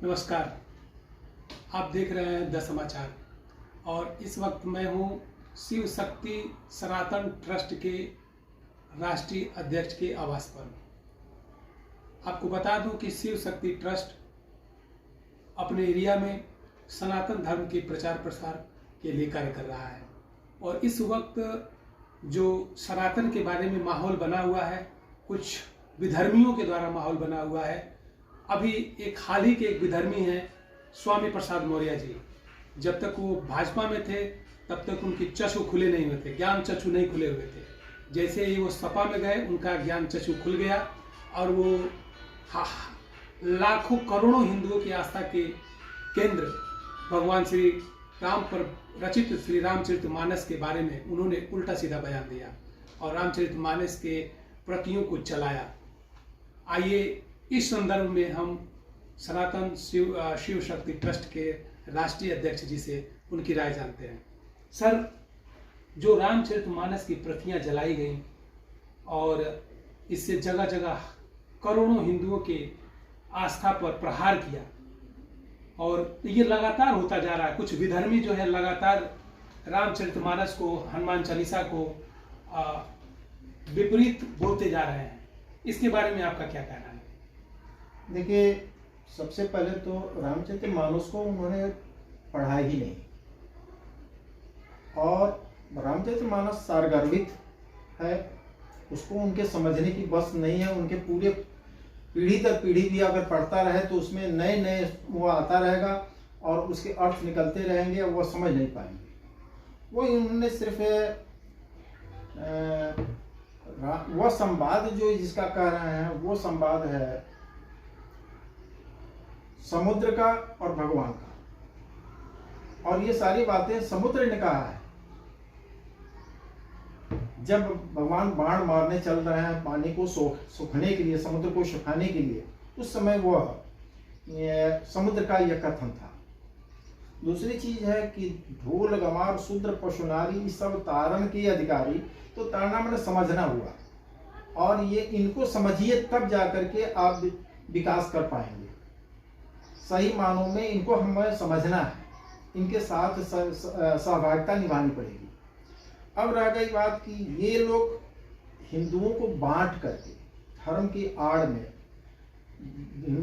नमस्कार। आप देख रहे हैं द समाचार और इस वक्त मैं हूं शिव शक्ति सनातन ट्रस्ट के राष्ट्रीय अध्यक्ष के आवास पर। आपको बता दूं कि शिव शक्ति ट्रस्ट अपने एरिया में सनातन धर्म के प्रचार प्रसार के लिए कार्य कर रहा है और इस वक्त जो सनातन के बारे में माहौल बना हुआ है, कुछ विधर्मियों के द्वारा माहौल बना हुआ है। अभी एक हाल ही के एक विधर्मी हैं स्वामी प्रसाद मौर्य जी। जब तक वो भाजपा में थे तब तक उनकी चक्षु खुले नहीं हुए थे, ज्ञान चक्षु नहीं खुले हुए थे। जैसे ही वो सपा में गए उनका ज्ञान चक्षु खुल गया और वो लाखों करोड़ों हिंदुओं की आस्था के केंद्र भगवान श्री राम पर रचित श्री रामचरितमानस के बारे में उन्होंने उल्टा सीधा बयान दिया और रामचरितमानस के प्रतियों को चलाया। आइए इस संदर्भ में हम सनातन शिव शक्ति ट्रस्ट के राष्ट्रीय अध्यक्ष जी से उनकी राय जानते हैं। सर, जो रामचरितमानस की प्रतियां जलाई गई और इससे जगह जगह करोड़ों हिंदुओं के आस्था पर प्रहार किया और ये लगातार होता जा रहा है। कुछ विधर्मी जो है लगातार रामचरितमानस को, हनुमान चालीसा को विपरीत बोलते जा रहे हैं। इसके बारे में आपका क्या कहना है? देखिए, सबसे पहले तो रामचरितमानस को उन्होंने पढ़ा ही नहीं और रामचरितमानस सारगर्भित है, उसको उनके समझने की बस नहीं है। उनके पूरे पीढ़ी दर पीढ़ी भी अगर पढ़ता रहे तो उसमें नए नए वो आता रहेगा और उसके अर्थ निकलते रहेंगे और वो समझ नहीं पाएंगे। वो उन्होंने सिर्फ वह संवाद जो जिसका कह रहे हैं वो संवाद है समुद्र का और भगवान का, और ये सारी बातें समुद्र ने कहा है। जब भगवान बाण मारने चल रहे हैं पानी को सूखने के लिए, समुद्र को सुखाने के लिए, उस समय वह समुद्र का यह कथन था। दूसरी चीज है कि ढोल गमार शूद्र पशुनारी इस सब तारण के अधिकारी, तो तारना मैंने समझना हुआ और ये इनको समझिए तब जाकर के आप विकास कर पाएंगे। सही मानों में इनको हमें समझना है, इनके साथ सहभागिता निभानी पड़ेगी। अब रह गई बात कि ये लोग हिंदुओं को बांट करके धर्म की आड़ में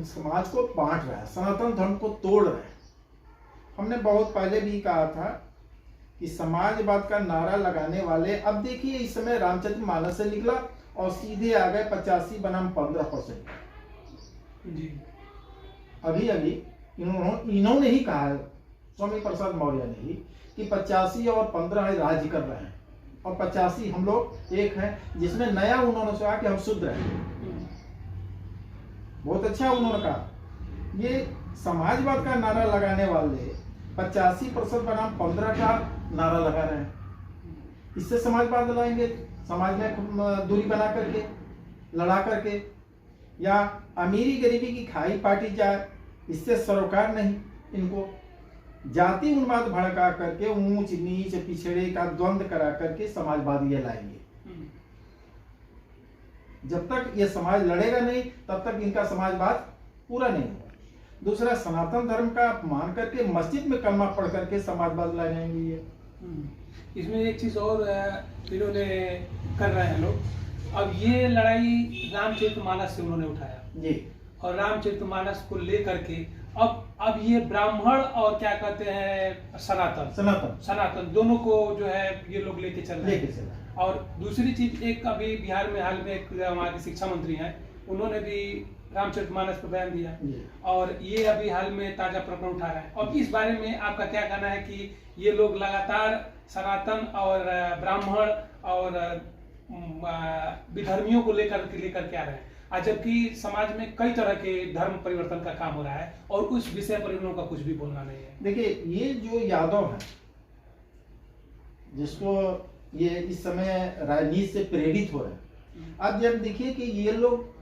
समाज को बांट रहा है, सनातन धर्म को तोड़ रहा है। हमने बहुत पहले भी कहा था कि समाजवाद का नारा लगाने वाले, अब देखिए इस समय रामचरितमानस से निकला और सीधे आ गए 85 बनाम 15%। जी, अभी इन्होंने ही कहा है, स्वामी प्रसाद मौर्य ने ही, कि 85 और 15 राज्य कर रहे हैं और 85 हम लोग एक हैं, जिसमें नया उन्होंने कहा कि हम शुद्र हैं। बहुत अच्छा उन्होंने कहा। ये समाजवाद का नारा लगाने वाले 85% बनाम 15 का नारा लगा रहे हैं। इससे समाजवाद लाएंगे, समाज में दूरी बना करके, लड़ा करके, या अमीरी गरीबी की खाई पाटी जाए, इससे सरोकार नहीं। इनको जाति उन्माद भड़का करके ऊंच नीच पिछड़े का द्वंद्व करा करके समाजवाद ये लाएंगे। जब तक ये समाज लड़ेगा नहीं तब तक इनका समाजवाद पूरा नहीं होगा। दूसरा, सनातन धर्म का अपमान करके मस्जिद में कलमा पढ़ करके समाजवाद लाएंगे ये। इसमें एक चीज और इन्होंने कर रहे हैं लोग। अब ये लड़ाई रामचरितमानस से उन्होंने उठाया जी, और रामचरितमानस को लेकर के अब ये ब्राह्मण और क्या कहते हैं सनातन सनातन सनातन दोनों को जो है ये लोग लेके चल रहे हैं। और दूसरी चीज, एक अभी बिहार में हाल में एक हमारे शिक्षा मंत्री हैं, उन्होंने भी रामचरितमानस पर बयान दिया और ये अभी हाल में ताजा प्रकरण उठा रहा है। और इस बारे में आपका क्या कहना है कि ये लोग लगातार सनातन और ब्राह्मण और विधर्मियों को लेकर के आ रहे हैं, जबकि समाज में कई तरह के धर्म परिवर्तन का काम हो रहा है और उस विषय पर इन लोगों का कुछ भी बोलना नहीं है। देखिए, ये जो यादव है, जिसको ये इस समय राजनीति से प्रेरित हो रहे हैं, अब जब देखिए कि ये लोग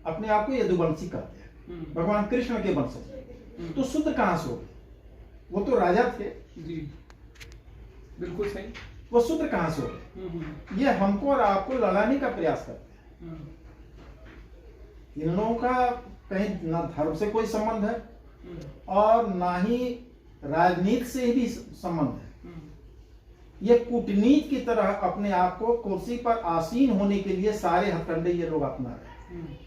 अपने आप को यदुवंशी कहते हैं, भगवान कृष्ण के वंशज, तो शुद्ध कहां से हो गए? वो तो राजा थे। जी, बिल्कुल सही। वो शुद्ध कहां से हो गए? ये हमको और आपको लड़ाने का प्रयास करते हैं। इन लोगों का कहीं न धर्म से कोई संबंध है और ना ही राजनीति से भी संबंध है। ये कूटनीति की तरह अपने आप को कुर्सी पर आसीन होने के लिए सारे हथकंडे ये लोग अपना रहे हैं।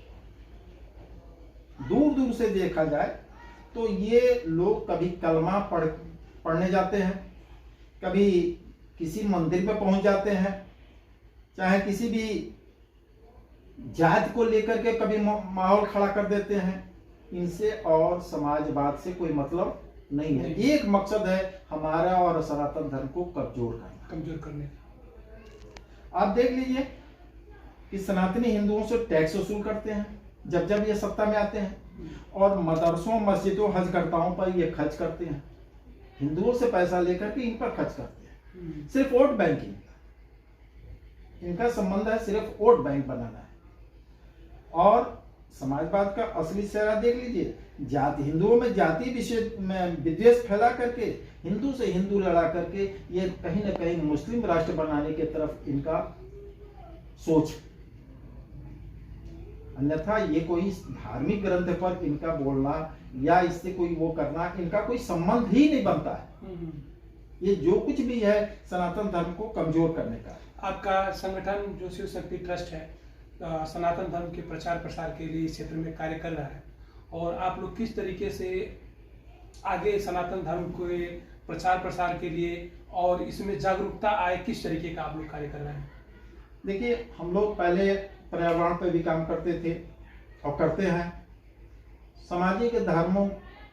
दूर दूर से देखा जाए तो ये लोग कभी कलमा पढ़ने जाते हैं, कभी किसी मंदिर में पहुंच जाते हैं, चाहे किसी भी जाति को लेकर के कभी माहौल खड़ा कर देते हैं। इनसे और समाजवाद से कोई मतलब नहीं है। एक मकसद है हमारा और सनातन धर्म को कमजोर करने। आप देख लीजिए कि सनातनी हिंदुओं से टैक्स वसूल करते हैं जब जब ये सत्ता में आते हैं, और मदरसों मस्जिदों हजकर्ताओं पर ये खर्च करते हैं। हिंदुओं से पैसा लेकर के इन पर खर्च करते हैं। सिर्फ वोट बैंकिंग, इनका संबंध है सिर्फ वोट बैंक बनाना है। और समाजवाद का असली चेहरा देख लीजिए, जाति हिंदुओं में जाति विषय में विद्वेष फैला करके, हिंदू से हिंदू लड़ा करके ये कहीं ना कहीं मुस्लिम राष्ट्र बनाने की तरफ इनका सोच। अन्यथा ये कोई धार्मिक ग्रंथ पर इनका बोलना या इससे कोई वो करना, इनका कोई संबंध ही नहीं बनता है। ये जो कुछ भी है सनातन धर्म को कमजोर करने का। आपका संगठन जो शिव शक्ति ट्रस्ट है सनातन धर्म के प्रचार प्रसार के लिए इस क्षेत्र में कार्य कर रहा है, और आप लोग किस तरीके से आगे सनातन धर्म के प्रचार प्रसार के लिए और इसमें जागरूकता आए, किस तरीके का आप लोग कार्य कर रहे हैं? देखिए, हम लोग पहले पर्यावरण पे भी काम करते थे और करते हैं। सामाजिक धर्मों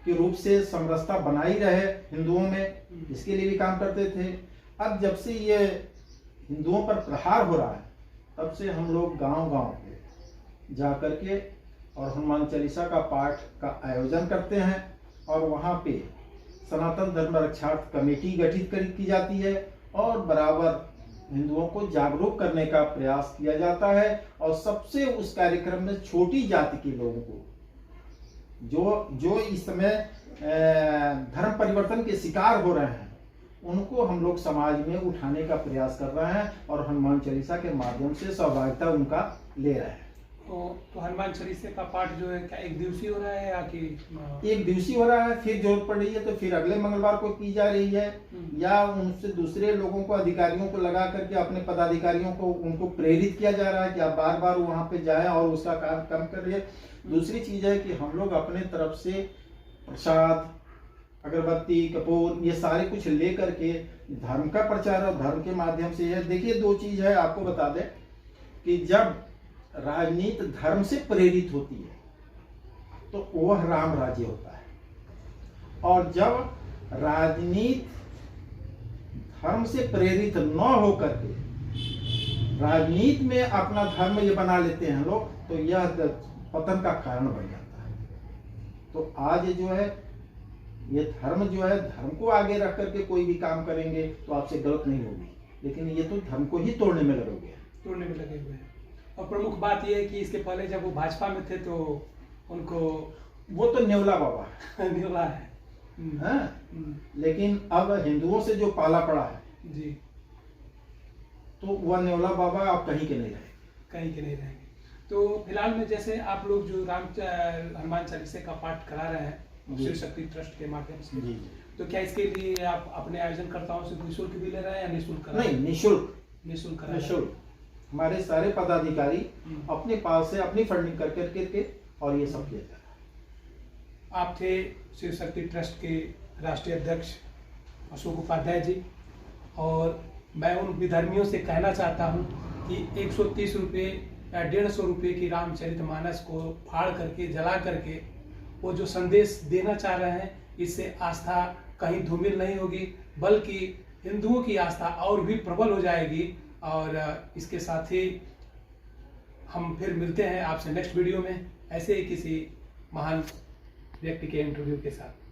के रूप से समरसता बनाई रहे हिंदुओं में, इसके लिए भी काम करते थे। अब जब से ये हिंदुओं पर प्रहार हो रहा है, तब से हम लोग गांव-गांव पे जा करके और हनुमान चालीसा का पाठ का आयोजन करते हैं, और वहाँ पे सनातन धर्म रक्षार्थ कमेटी गठित की जाती है, और बराबर हिंदुओं को जागरूक करने का प्रयास किया जाता है। और सबसे उस कार्यक्रम में छोटी जाति के लोगों को, जो इस समय धर्म परिवर्तन के शिकार हो रहे हैं, उनको हम लोग समाज में उठाने का प्रयास कर रहे हैं, और हनुमान चालीसा के माध्यम से सहभागिता उनका ले रहे हैं। तो हनुमान चालीसा का पाठ जो है क्या एक दिवसीय हो रहा है या कि एक दिवसीय हो रहा है, फिर जरूरत पड़ रही है तो फिर अगले मंगलवार को की जा रही है, या उनसे दूसरे लोगों को, अधिकारियों को लगा करके अपने पदाधिकारियों को उनको प्रेरित किया जा रहा है कि आप बार बार वहां पे जाएं और उसका काम कम करिए। दूसरी चीज है कि हम लोग अपने तरफ से प्रसाद, अगरबत्ती, कपूर, ये सारे कुछ ले करके धर्म का प्रचार और धर्म के माध्यम से है। देखिए, दो चीज है, आपको बता दें कि जब राजनीति धर्म से प्रेरित होती है तो वह राम राज्य होता है, और जब राजनीति धर्म से प्रेरित न होकर के राजनीति में अपना धर्म ये बना लेते हैं लोग, तो यह पतन का कारण बन जाता है। तो आज जो है ये धर्म जो है, धर्म को आगे रख करके कोई भी काम करेंगे तो आपसे गलत नहीं होगी, लेकिन ये तो धर्म को ही तोड़ने में लगे हुए हैं। और प्रमुख बात यह है कि इसके पहले जब वो भाजपा में थे तो उनको वो तो नेवला बाबा नेवला है, लेकिन अब हिंदुओं से जो पाला पड़ा है जी, तो वह नेवला बाबा अब कहीं के नहीं रहेंगे। तो फिलहाल में जैसे आप लोग जो हनुमान चालीसा का पाठ करा रहे हैं शिव शक्ति ट्रस्ट के माध्यम से, तो क्या इसके लिए आप अपने आयोजनकर्ताओं से निःशुल्क भी ले रहे हैं या निःशुल्क? नहीं, निःशुल्क। हमारे सारे पदाधिकारी अपने पास से अपनी फंडिंग करके और ये सब किया जाता है। आप थे शिव शक्ति ट्रस्ट के राष्ट्रीय अध्यक्ष अशोक उपाध्याय जी, और मैं उन विधर्मियों से कहना चाहता हूं कि 130 रुपये या 150 रुपये की रामचरितमानस को फाड़ करके, जला करके वो जो संदेश देना चाह रहे हैं, इससे आस्था कहीं धूमिल नहीं होगी, बल्कि हिंदुओं की आस्था और भी प्रबल हो जाएगी। और इसके साथ ही हम फिर मिलते हैं आपसे नेक्स्ट वीडियो में ऐसे ही किसी महान व्यक्ति के इंटरव्यू के साथ।